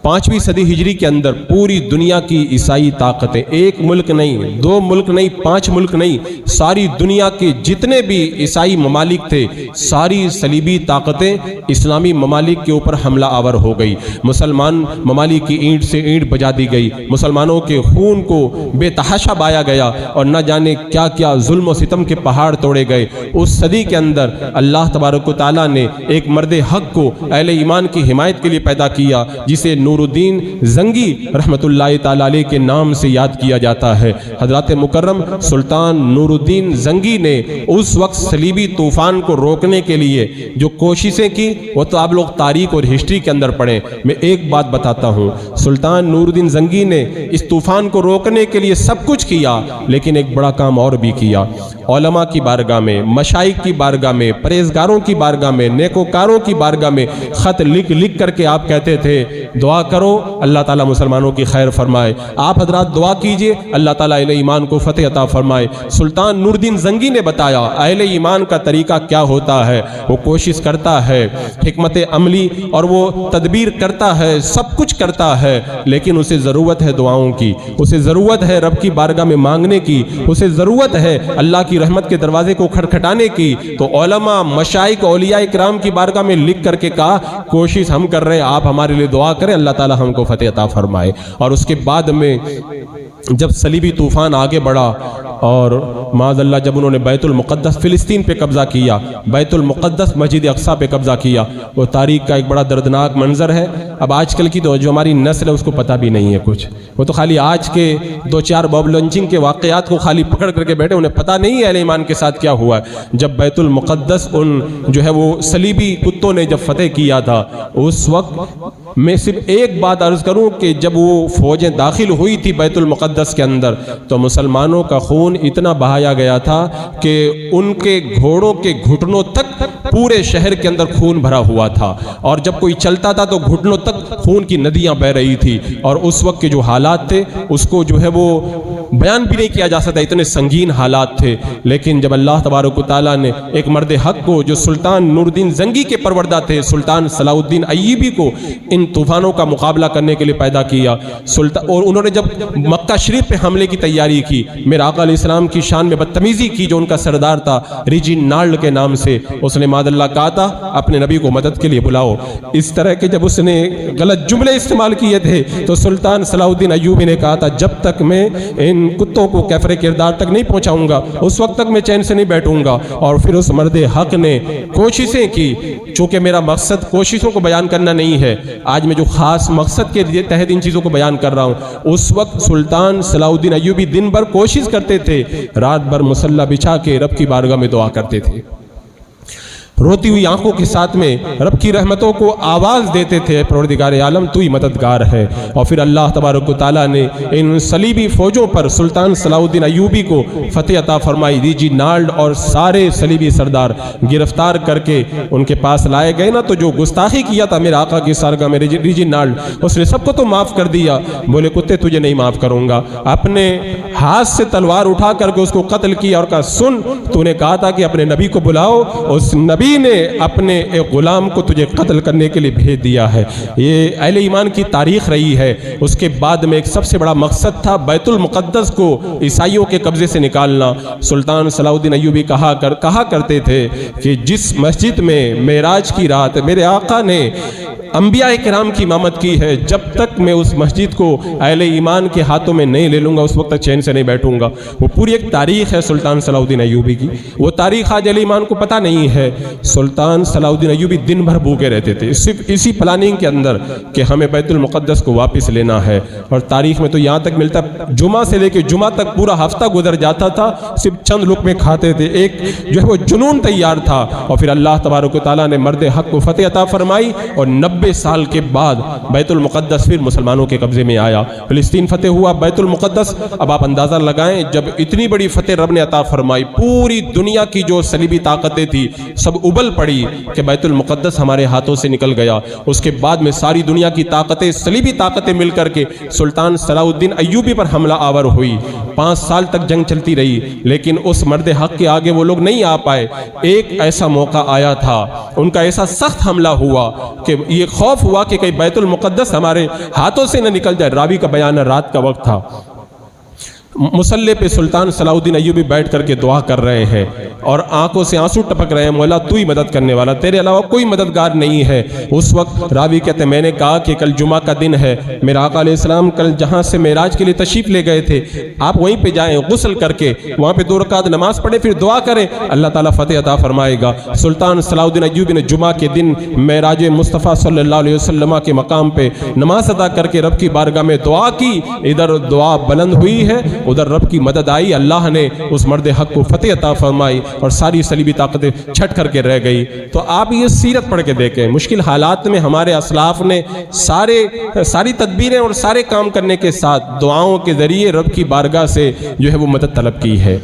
5ویں صدی ہجری کے اندر پوری دنیا کی عیسائی طاقتیں، ایک ملک نہیں، 2 ملک نہیں، 5 ملک نہیں، ساری دنیا کے جتنے بھی عیسائی ممالک تھے، ساری صلیبی طاقتیں اسلامی ممالک کے اوپر حملہ آور ہو گئی۔ مسلمان ممالک کی اینٹ سے اینٹ بجا دی گئی، مسلمانوں کے خون کو بے تحاشا بایا گیا، اور نہ جانے کیا کیا ظلم و ستم کے پہاڑ توڑے گئے۔ اس صدی کے اندر اللہ تبارک و تعالیٰ نے ایک مرد حق کو اہل ایمان کی حمایت کے لیے پیدا کیا، جسے نور الدین زنگی رحمت اللہ تعالیٰ علیہ کے نام سے یاد کیا جاتا ہے۔ حضرات مکرم سلطان نور الدین زنگی نے اس وقت صلیبی طوفان کو روکنے کے لیے جو کوششیں کی، وہ تو آپ لوگ تاریخ اور ہسٹری کے اندر پڑھیں۔ میں ایک بات بتاتا ہوں، سلطان نور الدین زنگی نے اس طوفان کو روکنے کے لیے سب کچھ کیا، لیکن ایک بڑا کام اور بھی کیا۔ علماء کی بارگاہ میں، مشائخ کی بارگاہ میں، پرہیزگاروں کی بارگاہ میں، نیکوکاروں کی بارگاہ میں خط لکھ کر کے آپ کہتے تھے دعا کرو اللہ تعالیٰ مسلمانوں کی خیر فرمائے، آپ حضرات دعا کیجئے اللہ تعالیٰ اہل ایمان کو فتح عطا فرمائے۔ سلطان نور الدین زنگی نے بتایا اہل ایمان کا طریقہ کیا ہوتا ہے، وہ کوشش کرتا ہے، حکمت عملی اور وہ تدبیر کرتا ہے، سب کچھ کرتا ہے، لیکن اسے ضرورت ہے دعاؤں کی، اسے ضرورت ہے رب کی بارگاہ میں مانگنے کی، اسے ضرورت ہے اللہ کی رحمت کے دروازے کو کھٹکھٹانے کی۔ تو علماء، مشائخ، اولیاء اکرام کی بارگاہ میں لکھ کر کے کہا کوشش ہم کر رہے ہیں، آپ ہمارے لیے دعا کریں اللہ تعالی ہم کو فتح عطا فرمائے۔ اور اس کے بعد میں جب صلیبی طوفان آگے بڑھا اور معاذ اللہ جب انہوں نے بیت المقدس فلسطین پہ قبضہ کیا، بیت المقدس مسجد اقصیٰ پہ قبضہ کیا، وہ تاریخ کا ایک بڑا دردناک منظر ہے۔ اب آج کل کی تو جو ہماری نسل ہے اس کو پتہ بھی نہیں ہے کچھ، وہ تو خالی آج کے 2-4 باب لانچنگ کے واقعات کو خالی پکڑ کر کے بیٹھے، انہیں پتہ نہیں ہے اہل ایمان کے ساتھ کیا ہوا ہے۔ جب بیت المقدس ان جو ہے وہ صلیبی کتوں نے جب فتح کیا تھا، اس وقت میں صرف ایک بات عرض کروں کہ جب وہ فوجیں داخل ہوئی تھی بیت المقدس کے اندر تو مسلمانوں کا خون اتنا بہایا گیا تھا کہ ان کے گھوڑوں کے گھٹنوں تک پورے شہر کے اندر خون بھرا ہوا تھا، اور جب کوئی چلتا تھا تو گھٹنوں تک خون کی ندیاں بہ رہی تھی، اور اس وقت کے جو حالات تھے اس کو جو ہے وہ بیان بھی نہیں کیا جا سکتا، اتنے سنگین حالات تھے۔ لیکن جب اللہ تبارک و تعالیٰ نے ایک مرد حق کو جو سلطان نور الدین زنگی کے پروردہ تھے، سلطان صلاح الدین ایوبی کو ان طوفانوں کا مقابلہ کرنے کے لیے پیدا کیا، اور انہوں نے جب مکہ شریف پہ حملے کی تیاری کی، میرے آقا علیہ السلام کی شان میں بدتمیزی کی، جو ان کا سردار تھا ریجینالڈ کے نام سے، اس نے معاذ اللہ کہا تھا اپنے نبی کو مدد کے لیے بلاؤ۔ اس طرح کے جب اس نے غلط جملے استعمال کیے تھے تو سلطان صلاح الدین ایوبی نے کہا تھا جب تک میں ان کتوں کو کیفر کردار تک نہیں پہنچاؤں گا اس وقت تک میں چین سے نہیں بیٹھوں گا۔ اور پھر اس مرد حق نے کوششیں کی، چونکہ میرا مقصد کوششوں کو بیان کرنا نہیں ہے، آج میں جو خاص مقصد کے تحت ان چیزوں کو بیان کر رہا ہوں، اس وقت سلطان صلاح الدین ایوبی دن بھر کوشش کرتے تھے، رات بھر مصلی بچھا کے رب کی بارگاہ میں دعا کرتے تھے، روتی ہوئی آنکھوں کے ساتھ میں رب کی رحمتوں کو آواز دیتے تھے پروردگار عالم تو ہی مددگار ہے۔ اور پھر اللہ تبارک و تعالیٰ نے ان صلیبی فوجوں پر سلطان صلاح الدین ایوبی کو فتح عطا فرمائی۔ ریجینالڈ اور سارے صلیبی سردار گرفتار کر کے ان کے پاس لائے گئے نا، تو جو گستاخی کیا تھا میرے آقا کی سارگاہ میں ریجینالڈ، اس نے سب کو تو معاف کر دیا، بولے کتے تجھے نہیں معاف کروں گا، اپنے ہاتھ سے تلوار اٹھا کر کے اس کو قتل کیا اور کہا سن تو نے کہا تھا کہ اپنے نبی کو بلاؤ، اس نبی نے اپنے ایک غلام کو تجھے قتل کرنے کے لیے بھیج دیا ہے۔ یہ اہل ایمان کی تاریخ رہی ہے۔ اس کے بعد میں ایک سب سے بڑا مقصد تھا بیت المقدس کو عیسائیوں کے قبضے سے نکالنا۔ سلطان صلاح الدین ایوبی کہا کرتے تھے کہ جس مسجد میں معراج کی رات میرے آقا نے انبیاء کرام کی امامت کی ہے، جب تک میں اس مسجد کو اہل ایمان کے ہاتھوں میں نہیں لے لوں گا اس وقت تک چین سے نہیں بیٹھوں گا۔ وہ پوری ایک تاریخ ہے سلطان صلاح الدین ایوبی کی، وہ تاریخ آج اہل ایمان کو پتہ نہیں ہے۔ سلطان صلاح الدین ایوبی دن بھر بھوکے رہتے تھے صرف اسی پلاننگ کے اندر کہ ہمیں بیت المقدس کو واپس لینا ہے، اور تاریخ میں تو یہاں تک ملتا جمعہ سے لے کے جمعہ تک پورا ہفتہ گزر جاتا تھا، صرف چند لقمے کھاتے تھے، ایک جو ہے وہ جنون تیار تھا۔ اور پھر اللہ تبارک و تعالیٰ نے مرد حق کو فتح عطا فرمائی، اور 90 سال کے بعد بیت المقدس پھر مسلمانوں کے قبضے میں آیا، فلسطین فتح ہوا، بیت المقدس۔ اب آپ اندازہ لگائیں جب اتنی بڑی فتح رب نے عطا فرمائی، پوری دنیا کی جو صلیبی طاقتیں تھی سب ابل پڑی کہ بیت المقدس ہمارے ہاتھوں سے نکل گیا۔ اس کے بعد میں ساری دنیا کی طاقتیں، صلیبی طاقتیں مل کر کے سلطان صلاح الدین ایوبی پر حملہ آور ہوئی۔ 5 سال تک جنگ چلتی رہی، لیکن اس مرد حق کے آگے وہ لوگ نہیں آ پائے۔ ایک ایسا موقع آیا تھا، ان کا ایسا سخت حملہ ہوا کہ یہ خوف ہوا کہ کہیں بیت المقدس ہمارے ہاتھوں سے نہ نکل جائے۔ راوی کا بیان ہے رات کا وقت تھا، مصلی پہ سلطان صلاح الدین ایوبی بیٹھ کر کے دعا کر رہے ہیں اور آنکھوں سے آنسو ٹپک رہے ہیں، مولا تو ہی مدد کرنے والا، تیرے علاوہ کوئی مددگار نہیں ہے۔ اس وقت راوی کہتے ہیں میں نے کہا کہ کل جمعہ کا دن ہے، میرا آقا علیہ السلام کل جہاں سے معراج کے لیے تشریف لے گئے تھے، آپ وہیں پہ جائیں، غسل کر کے وہاں پہ 2 رکعت نماز پڑھیں، پھر دعا کریں، اللہ تعالیٰ فتح عطا فرمائے گا۔ سلطان صلاح الدین ایوبی نے جمعہ کے دن معراج مصطفیٰ صلی اللہ علیہ وسلم کے مقام پہ نماز ادا کر کے رب کی بارگاہ میں دعا کی، ادھر دعا بلند ہوئی ہے، ادھر رب کی مدد آئی، اللہ نے اس مرد حق کو فتح عطا فرمائی اور ساری صلیبی طاقتیں چھٹ کر کے رہ گئی۔ تو آپ یہ سیرت پڑھ کے دیکھیں، مشکل حالات میں ہمارے اسلاف نے ساری تدبیریں اور سارے کام کرنے کے ساتھ دعاؤں کے ذریعے رب کی بارگاہ سے جو ہے وہ مدد طلب کی ہے۔